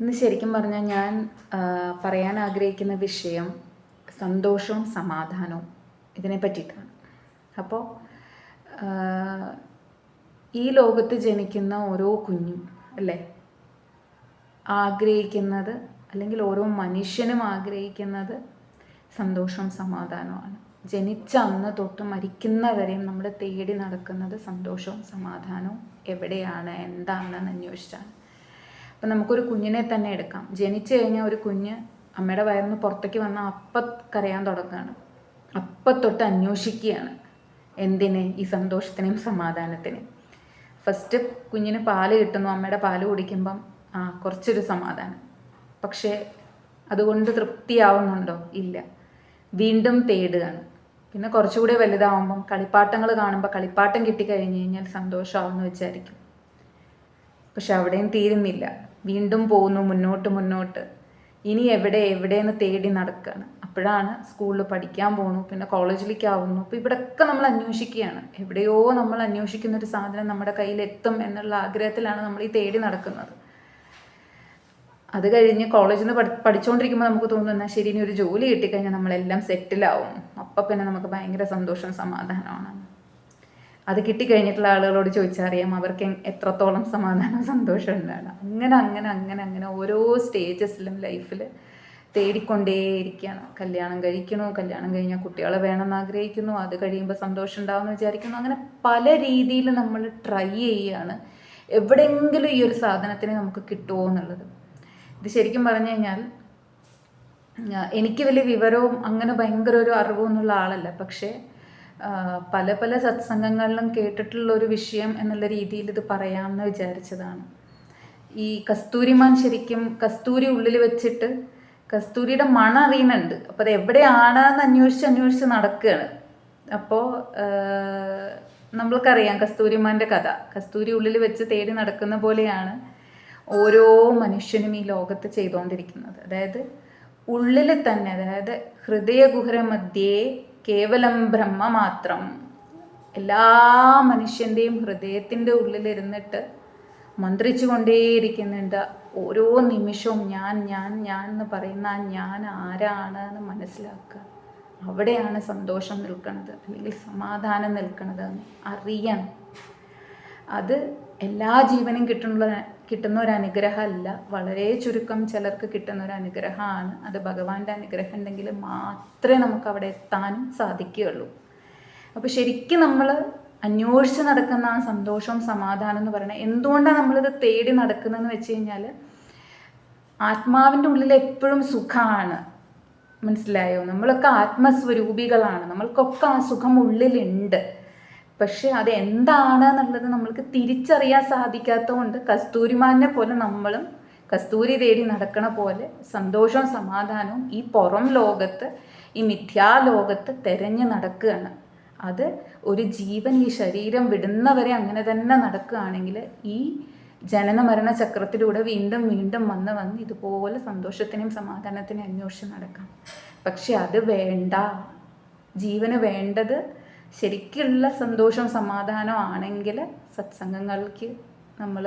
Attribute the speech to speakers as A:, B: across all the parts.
A: ഇന്ന് ശരിക്കും പറഞ്ഞാൽ ഞാൻ പറയാൻ ആഗ്രഹിക്കുന്ന വിഷയം സന്തോഷവും സമാധാനവും ഇതിനെ പറ്റിയിട്ടാണ്. അപ്പോൾ ഈ ലോകത്ത് ജനിക്കുന്ന ഓരോ കുഞ്ഞും അല്ലേ ആഗ്രഹിക്കുന്നത്, അല്ലെങ്കിൽ ഓരോ മനുഷ്യനും ആഗ്രഹിക്കുന്നത് സന്തോഷവും സമാധാനവുമാണ്. ജനിച്ച അന്ന് തൊട്ട് മരിക്കുന്നവരെയും നമ്മൾ തേടി നടക്കുന്നത് സന്തോഷവും സമാധാനവും എവിടെയാണ്, എന്താണെന്ന് അന്വേഷിച്ചാണ്. അപ്പം നമുക്കൊരു കുഞ്ഞിനെ തന്നെ എടുക്കാം. ജനിച്ചു കഴിഞ്ഞാൽ ഒരു കുഞ്ഞ് അമ്മയുടെ വയറിൽ നിന്ന് പുറത്തേക്ക് വന്നാൽ അപ്പം കരയാൻ തുടങ്ങുകയാണ്. അപ്പം തൊട്ട് അന്വേഷിക്കുകയാണ് എന്തിന്? ഈ സന്തോഷത്തിനും സമാധാനത്തിനും. ഫസ്റ്റ് കുഞ്ഞിന് പാല് കിട്ടുന്നു, അമ്മയുടെ പാല് കുടിക്കുമ്പം കുറച്ചൊരു സമാധാനം. പക്ഷേ അതുകൊണ്ട് തൃപ്തിയാവുന്നുണ്ടോ? ഇല്ല. വീണ്ടും തേടുകയാണ്. പിന്നെ കുറച്ചുകൂടി വലുതാവുമ്പം കളിപ്പാട്ടങ്ങൾ കാണുമ്പോൾ കളിപ്പാട്ടം കിട്ടിക്കഴിഞ്ഞ് കഴിഞ്ഞാൽ സന്തോഷമാവുമെന്ന് വിചാരിക്കും. പക്ഷെ അവിടെയും തീരുന്നില്ല. വീണ്ടും പോകുന്നു മുന്നോട്ട്. ഇനി എവിടെയെന്ന് തേടി നടക്കുകയാണ്. അപ്പോഴാണ് സ്കൂളിൽ പഠിക്കാൻ പോകുന്നു, പിന്നെ കോളേജിലേക്കാവുന്നു. അപ്പോൾ ഇവിടെയൊക്കെ നമ്മൾ അന്വേഷിക്കുകയാണ്. എവിടെയോ നമ്മൾ അന്വേഷിക്കുന്നൊരു സാധനം നമ്മുടെ കയ്യിലെത്തും എന്നുള്ള ആഗ്രഹത്തിലാണ് നമ്മൾ ഈ തേടി നടക്കുന്നത്. അത് കഴിഞ്ഞ് കോളേജിൽ നിന്ന് പഠിച്ചുകൊണ്ടിരിക്കുമ്പോൾ നമുക്ക് തോന്നുന്ന ശരി, ഇനി ഒരു ജോലി കിട്ടിക്കഴിഞ്ഞാൽ നമ്മളെല്ലാം സെറ്റിലാവും. അപ്പം പിന്നെ നമുക്ക് ഭയങ്കര സന്തോഷം സമാധാനമാണ്. അത് കിട്ടിക്കഴിഞ്ഞിട്ടുള്ള ആളുകളോട് ചോദിച്ചാൽ അറിയാം അവർക്ക് എത്രത്തോളം സമാധാനം സന്തോഷം ഉണ്ടാണ്. അങ്ങനെ ഓരോ സ്റ്റേജസിലും ലൈഫിൽ തേടിക്കൊണ്ടേയിരിക്കുകയാണ്. കല്യാണം കഴിക്കണു, കല്യാണം കഴിഞ്ഞാൽ കുട്ടികളെ വേണമെന്ന് ആഗ്രഹിക്കുന്നു, അത് കഴിയുമ്പോൾ സന്തോഷം ഉണ്ടാവുമെന്ന് വിചാരിക്കുന്നു. അങ്ങനെ പല രീതിയിൽ നമ്മൾ ട്രൈ ചെയ്യുകയാണ് എവിടെയെങ്കിലും ഈ ഒരു സാധനത്തിന് നമുക്ക് കിട്ടുമോ എന്നുള്ളത്. ഇത് ശരിക്കും പറഞ്ഞു കഴിഞ്ഞാൽ എനിക്ക് വലിയ വിവരവും അങ്ങനെ ഭയങ്കര ഒരു അറിവും എന്നുള്ള ആളല്ല. പക്ഷേ പല സത്സംഗങ്ങളിലും കേട്ടിട്ടുള്ളൊരു വിഷയം എന്നുള്ള രീതിയിൽ ഇത് പറയാമെന്ന് വിചാരിച്ചതാണ്. ഈ കസ്തൂരിമാൻ ശരിക്കും കസ്തൂരി ഉള്ളിൽ വെച്ചിട്ട് കസ്തൂരിയുടെ മണം അറിയുന്നുണ്ട്. അപ്പോൾ അത് എവിടെയാണെന്ന് അന്വേഷിച്ച് നടക്കുകയാണ്. അപ്പോൾ നമ്മൾക്കറിയാം കസ്തൂരിമാൻ്റെ കഥ. കസ്തൂരി ഉള്ളിൽ വെച്ച് തേടി നടക്കുന്ന പോലെയാണ് ഓരോ മനുഷ്യനും ഈ ലോകത്ത് ചെയ്തുകൊണ്ടിരിക്കുന്നത്. അതായത് ഉള്ളിൽ തന്നെ, അതായത് ഹൃദയഗുഹര മധ്യേ കേവലം ബ്രഹ്മ മാത്രം. എല്ലാ മനുഷ്യൻ്റെയും ഹൃദയത്തിൻ്റെ ഉള്ളിലിരുന്നിട്ട് മന്ത്രിച്ചു കൊണ്ടേയിരിക്കുന്നുണ്ട്. ഓരോ നിമിഷവും ഞാൻ എന്ന് പറയുന്ന ആ ഞാൻ ആരാണ് എന്ന് മനസ്സിലാക്കുക. അവിടെയാണ് സന്തോഷം നിൽക്കുന്നത്, അല്ലെങ്കിൽ സമാധാനം നിൽക്കുന്നത് എന്ന് അറിയണം. അത് എല്ലാ ജീവനും കിട്ടുന്ന ഒരു അനുഗ്രഹമല്ല, വളരെ ചുരുക്കം ചിലർക്ക് കിട്ടുന്ന ഒരു അനുഗ്രഹമാണ്. അത് ഭഗവാന്റെ അനുഗ്രഹം ഉണ്ടെങ്കിൽ മാത്രമേ നമുക്ക് അവിടെ എത്താനും സാധിക്കുകയുള്ളൂ. അപ്പോൾ ശരിക്കും നമ്മൾ അന്വേഷിച്ച് നടക്കുന്ന ആ സന്തോഷവും സമാധാനം എന്ന് പറയുന്നത് എന്തുകൊണ്ടാണ് നമ്മളിത് തേടി നടക്കുന്നതെന്ന് വെച്ച് കഴിഞ്ഞാൽ ആത്മാവിൻ്റെ ഉള്ളിൽ എപ്പോഴും സുഖമാണ്. മനസ്സിലായോ? നമ്മളൊക്കെ ആത്മസ്വരൂപികളാണ്. നമ്മൾക്കൊക്കെ ആ സുഖം ഉള്ളിലുണ്ട്. പക്ഷെ അത് എന്താണെന്നുള്ളത് നമ്മൾക്ക് തിരിച്ചറിയാൻ സാധിക്കാത്തതുകൊണ്ട് കസ്തൂരിമാനെ പോലെ നമ്മളും കസ്തൂരി തേടി നടക്കണ പോലെ സന്തോഷവും സമാധാനവും ഈ പുറം ലോകത്ത്, ഈ മിഥ്യാലോകത്ത് തെരഞ്ഞു നടക്കുകയാണ്. അത് ഒരു ജീവൻ ഈ ശരീരം വിടുന്നവരെ അങ്ങനെ തന്നെ നടക്കുകയാണെങ്കിൽ ഈ ജനന മരണ ചക്രത്തിലൂടെ വീണ്ടും വന്ന് ഇതുപോലെ സന്തോഷത്തിനും സമാധാനത്തിനും അന്വേഷിച്ച് നടക്കാം. പക്ഷെ അത് വേണ്ട. ജീവന് വേണ്ടത് ശരിക്കുള്ള സന്തോഷവും സമാധാനവും ആണെങ്കിൽ സത്സംഗങ്ങൾക്ക് നമ്മൾ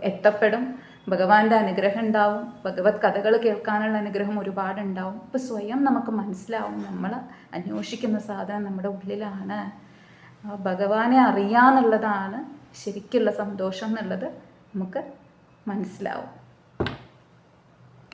A: എത്തപ്പെടും. ഭഗവാന്റെ അനുഗ്രഹം ഉണ്ടാവും. ഭഗവത് കഥകൾ കേൾക്കാനുള്ള അനുഗ്രഹം ഒരുപാടുണ്ടാവും. അപ്പോൾ സ്വയം നമുക്ക് മനസ്സിലാവും നമ്മൾ അന്വേഷിക്കുന്ന സാധനം നമ്മുടെ ഉള്ളിലാണ്. ഭഗവാനെ അറിയാന്നുള്ളതാണ് ശരിക്കുള്ള സന്തോഷം എന്നുള്ളത് നമുക്ക് മനസ്സിലാവും.